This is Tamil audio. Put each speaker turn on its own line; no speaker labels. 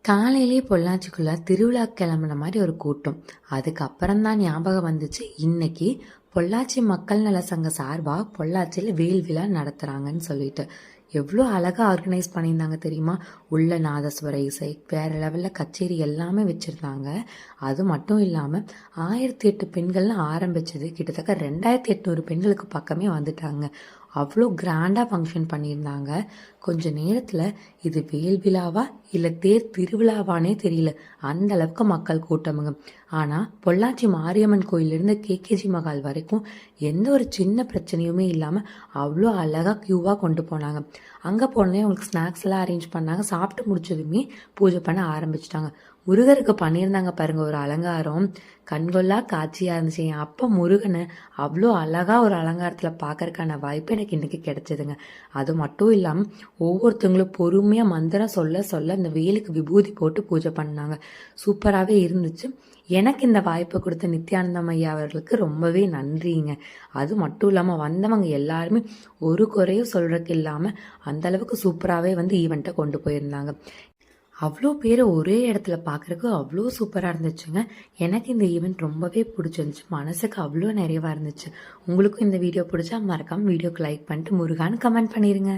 காலையிலே பொள்ளாச்சிக்குள்ள திருவிழா கிளம்புன மாதிரி ஒரு கூட்டம். அதுக்கப்புறம் தான் ஞாபகம் வந்துச்சு, இன்னைக்கு பொள்ளாச்சி மக்கள் நல சங்க சார்பா பொள்ளாச்சியில் வேல் விழா நடத்துறாங்கன்னு சொல்லிட்டு. எவ்வளோ அழகா ஆர்கனைஸ் பண்ணியிருந்தாங்க தெரியுமா? உள்ள நாதஸ்வர இசை, வேற லெவல்ல கச்சேரி எல்லாமே வச்சிருந்தாங்க. அது மட்டும் இல்லாம 1008 பெண்கள்னு ஆரம்பிச்சது கிட்டத்தட்ட 2800 பெண்களுக்கு பக்கமே வந்துட்டாங்க. அவ்வளோ கிராண்டாக ஃபங்க்ஷன் பண்ணியிருந்தாங்க. கொஞ்ச நேரத்தில் இது வேல் விழாவா இல்லை தேர் திருவிழாவானே தெரியல, அந்த அளவுக்கு மக்கள் கூட்டமுங்க. ஆனால் பொள்ளாச்சி மாரியம்மன் கோயிலிருந்து கேகேஜி மகால் வரைக்கும் எந்த ஒரு சின்ன பிரச்சனையுமே இல்லாமல் அவ்வளோ அழகாக க்யூவாக கொண்டு போனாங்க. அங்கே போனதே அவங்களுக்கு ஸ்நாக்ஸ் எல்லாம் அரேஞ்ச் பண்ணாங்க. சாப்பிட்டு முடிச்சதுமே பூஜை பண்ண ஆரம்பிச்சிட்டாங்க. முருகருக்கு பண்ணியிருந்தாங்க பாருங்க ஒரு அலங்காரம், கண்கொள்ளா காட்சியாக இருந்துச்சு. என் அப்பா முருகனை அவ்வளோ அழகாக ஒரு அலங்காரத்தில் பார்க்கறதுக்கான வாய்ப்பு எனக்கு இன்றைக்கி கிடைச்சதுங்க. அது மட்டும் இல்லாமல் ஒவ்வொருத்தவங்களும் பொறுமையாக மந்திரம் சொல்ல சொல்ல அந்த வேலுக்கு விபூதி போட்டு பூஜை பண்ணாங்க. சூப்பராகவே இருந்துச்சு. எனக்கு இந்த வாய்ப்பை கொடுத்த நித்யானந்தம் ஐயா அவர்களுக்கு ரொம்பவே நன்றிங்க. அது மட்டும் இல்லாமல் வந்தவங்க எல்லாருமே ஒரு குறையும் சொல்கிறதுக்கு இல்லாமல் அந்தளவுக்கு சூப்பராகவே வந்து ஈவெண்ட்டை கொண்டு போயிருந்தாங்க. அவ்வளோ பேர் ஒரே இடத்துல பார்க்குறக்கு அவ்வளோ சூப்பராக இருந்துச்சுங்க. எனக்கு இந்த ஈவெண்ட் ரொம்பவே பிடிச்சிருந்துச்சு, மனசுக்கு அவ்வளோ நிறைவாக இருந்துச்சு. உங்களுக்கும் இந்த வீடியோ பிடிச்சா மறக்காமல் வீடியோக்கு லைக் பண்ணிட்டு முருகான்னு கமெண்ட் பண்ணிடுங்க.